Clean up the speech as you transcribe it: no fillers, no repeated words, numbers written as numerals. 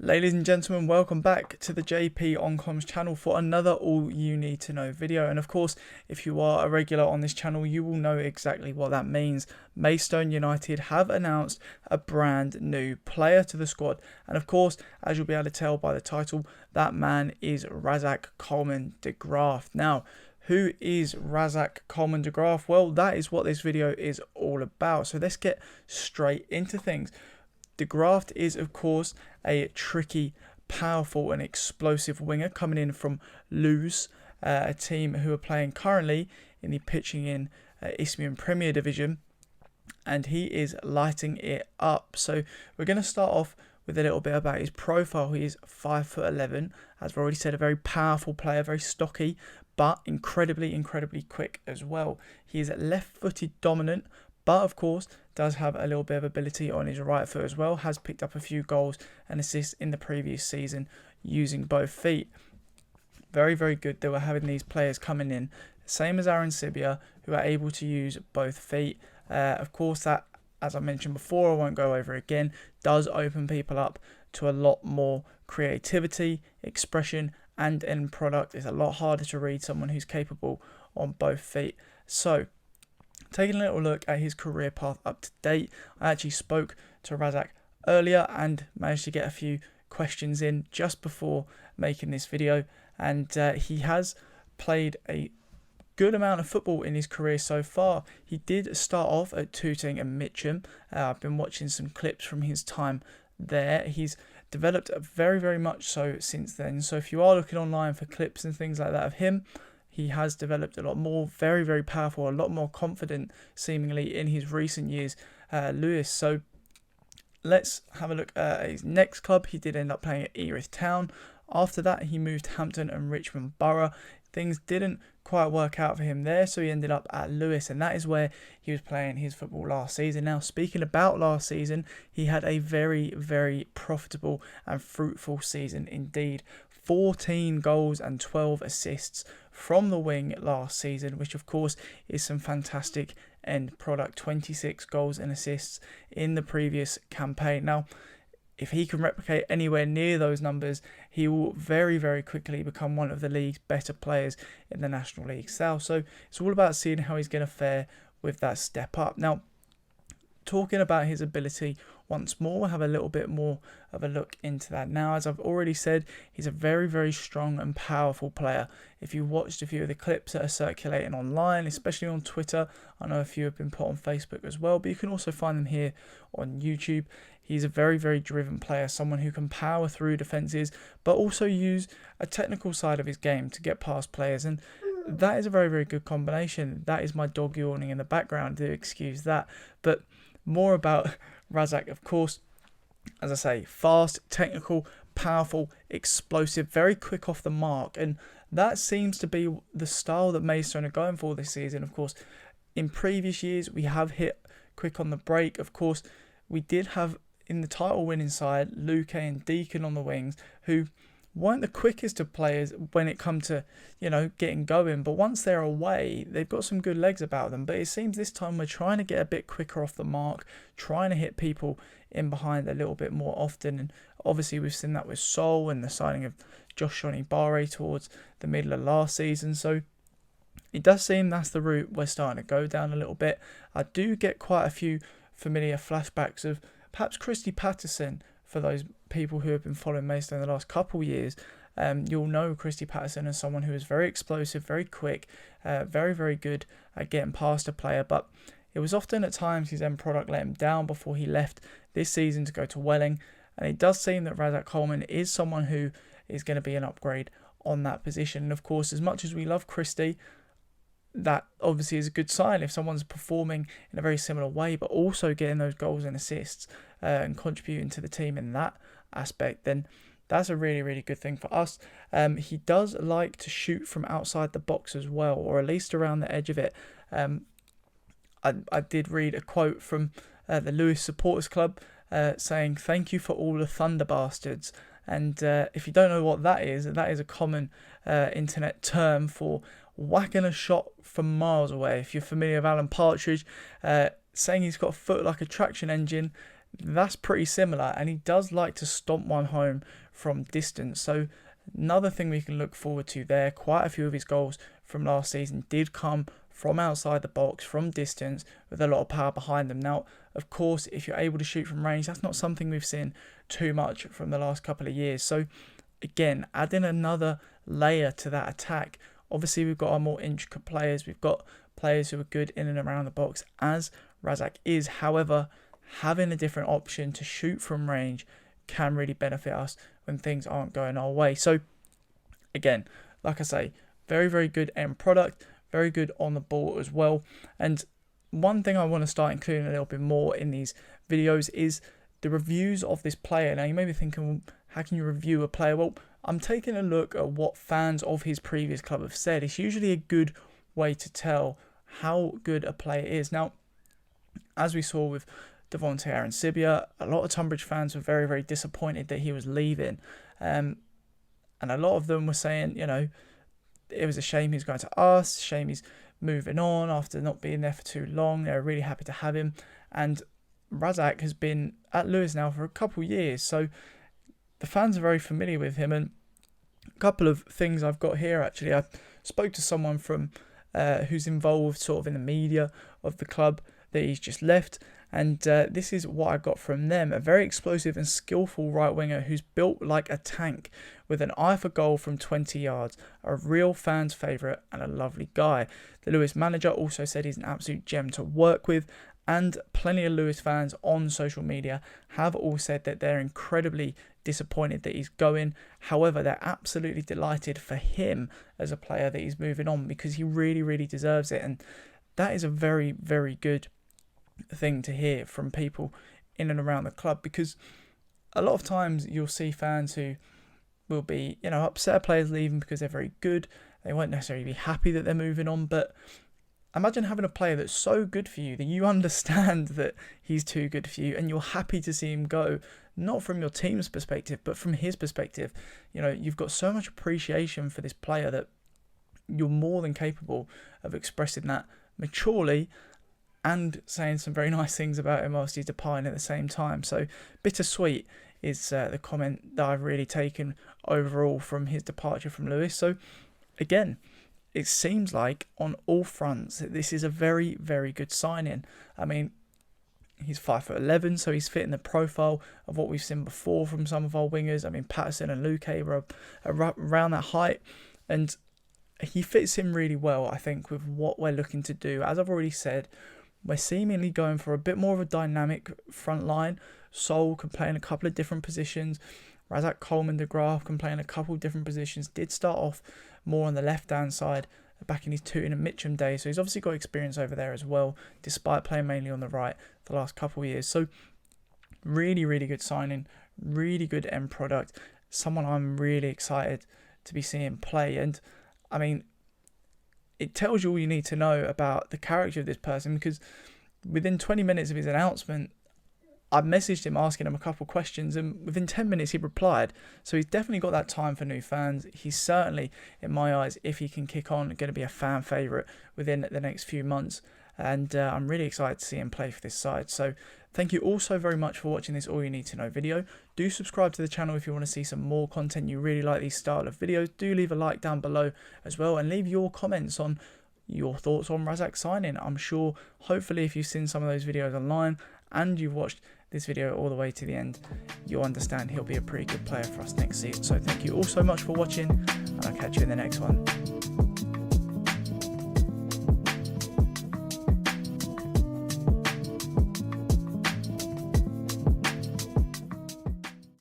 Ladies and gentlemen, welcome back to the JP on Comms channel for another all you need to know video. And of course, if you are a regular on this channel, you will know exactly what that means. Maidstone United have announced a brand new player to the squad. And of course, as you'll be able to tell by the title, that man is Razzaq Coleman De-Graft. Now, who is Razzaq Coleman De-Graft? Well, that is what this video is all about. So let's get straight into things. De-Graft is, of course, a tricky, powerful and explosive winger coming in from Lewes, a team who are playing currently in the pitching in Isthmian Premier Division, and he is lighting it up. So we're going to start off with a little bit about his profile. He is 5'11", as I've already said, a very powerful player, very stocky, but incredibly quick as well. He is left-footed dominant, but of course does have a little bit of ability on his right foot as well. Has picked up a few goals and assists in the previous season using both feet. Very good that we're having these players coming in, same as Aaron Sibia, who are able to use both feet. Of course, that, as I mentioned before, I won't go over again, does open people up to a lot more creativity, expression and end product. It's a lot harder to read someone who's capable on both feet. So taking a little look at his career path up to date, I actually spoke to Razzaq earlier and managed to get a few questions in just before making this video, and he has played a good amount of football in his career so far. He did start off at Tooting and Mitcham. I've been watching some clips from his time there. He's developed very much so since then. So if you are looking online for clips and things like that of him, he has developed a lot more, very powerful, a lot more confident seemingly in his recent years, Lewes. So let's have a look at his next club. He did end up playing at Erith Town. After that, he moved to Hampton and Richmond Borough. Things didn't quite work out for him there, so he ended up at Lewes, and that is where he was playing his football last season. Now, speaking about last season, he had a very profitable and fruitful season indeed. 14 goals and 12 assists from the wing last season, which of course is some fantastic end product. 26 goals and assists in the previous campaign. Now, if he can replicate anywhere near those numbers, he will very quickly become one of the league's better players in the National League South. So it's all about seeing how he's going to fare with that step up. Now, talking about his ability once more, we'll have a little bit more of a look into that now. As I've already said, he's a very strong and powerful player. If you watched a few of the clips that are circulating online, especially on Twitter, I know a few have been put on Facebook as well, but you can also find them here on YouTube. He's a very driven player, someone who can power through defences, but also use a technical side of his game to get past players, and that is a very good combination. That is my dog yawning in the background, do excuse that. But more about Razzaq, of course, as I say, fast, technical, powerful, explosive, very quick off the mark, and that seems to be the style that Maidstone are going for this season. Of course, in previous years, we have hit quick on the break. Of course, we did have in the title winning side Luke and Deacon on the wings, who weren't the quickest of players when it come to, getting going, but once they're away, they've got some good legs about them. But it seems this time we're trying to get a bit quicker off the mark, trying to hit people in behind a little bit more often, and obviously we've seen that with Sol and the signing of Josh Barre towards the middle of last season. So it does seem that's the route we're starting to go down a little bit. I do get quite a few familiar flashbacks of perhaps Christy Patterson. For those people who have been following Maidstone the last couple of years, you'll know Christy Patterson as someone who is very explosive, very quick, very good at getting past a player, but it was often at times his end product let him down before he left this season to go to Welling, and it does seem that Razzaq Coleman is someone who is going to be an upgrade on that position. And of course, as much as we love Christy, that obviously is a good sign if someone's performing in a very similar way, but also getting those goals and assists and contributing to the team in that aspect, then that's a really good thing for us. He does like to shoot from outside the box as well, or at least around the edge of it. I did read a quote from the Lewes Supporters Club saying, "Thank you for all the Thunder bastards." And if you don't know what that is a common internet term for whacking a shot from miles away. If you're familiar with Alan Partridge, saying he's got a foot like a traction engine, that's pretty similar, and he does like to stomp one home from distance. So another thing we can look forward to there. Quite a few of his goals from last season did come from outside the box, from distance, with a lot of power behind them. Now, of course, if you're able to shoot from range, that's not something we've seen too much from the last couple of years. So again, adding another layer to that attack. Obviously, we've got our more intricate players. We've got players who are good in and around the box, as Razzaq is. However, having a different option to shoot from range can really benefit us when things aren't going our way. So again, like I say, very, very good end product, very good on the ball as well. And one thing I want to start including a little bit more in these videos is the reviews of this player. Now, you may be thinking, well, how can you review a player? Well, I'm taking a look at what fans of his previous club have said. It's usually a good way to tell how good a player is. Now, as we saw with Devontae Arancibia, a lot of Tunbridge fans were very, very disappointed that he was leaving. And a lot of them were saying, you know, it was a shame he's going to us, shame he's moving on after not being there for too long. They're really happy to have him. And Razzaq has been at Lewes now for a couple of years, so the fans are very familiar with him. And a couple of things I've got here, actually. I spoke to someone from who's involved sort of in the media of the club that he's just left, and this is what I got from them. A very explosive and skillful right winger who's built like a tank with an eye for goal from 20 yards, a real fan's favourite and a lovely guy. The Lewes manager also said he's an absolute gem to work with, and plenty of Lewes fans on social media have all said that they're incredibly disappointed that he's going. However, they're absolutely delighted for him as a player that he's moving on, because he really, really deserves it. And that is a very, very good thing to hear from people in and around the club, because a lot of times you'll see fans who will be, you know, upset players leaving because they're very good. They won't necessarily be happy that they're moving on, but imagine having a player that's so good for you that you understand that he's too good for you and you're happy to see him go, not from your team's perspective, but from his perspective. You know, you've got so much appreciation for this player that you're more than capable of expressing that maturely and saying some very nice things about him whilst he's departing at the same time. So bittersweet is the comment that I've really taken overall from his departure from Lewes. So again, it seems like on all fronts this is a very, very good signing. I mean, he's 5'11", so he's fitting the profile of what we've seen before from some of our wingers. I mean, Patterson and Luke were around that height, and he fits in really well, I think, with what we're looking to do. As I've already said, we're seemingly going for a bit more of a dynamic front line. Sol can play in a couple of different positions. Razzaq Coleman De-Graft can play in a couple of different positions. Did start off more on the left-hand side back in his Tooting and Mitcham days. So he's obviously got experience over there as well, despite playing mainly on the right for the last couple of years. So really, really good signing. Really good end product. Someone I'm really excited to be seeing play. And, I mean, it tells you all you need to know about the character of this person, because within 20 minutes of his announcement, I messaged him asking him a couple questions, and within 10 minutes he replied. So he's definitely got that time for new fans. He's certainly, in my eyes, if he can kick on, going to be a fan favourite within the next few months. And I'm really excited to see him play for this side. So thank you all so very much for watching this All You Need to Know video. Do subscribe to the channel if you want to see some more content. You really like these style of videos. Do leave a like down below as well, and leave your comments on your thoughts on Razzaq signing. I'm sure, hopefully, if you've seen some of those videos online and you've watched this video all the way to the end, you'll understand he'll be a pretty good player for us next season. So thank you all so much for watching, and I'll catch you in the next one.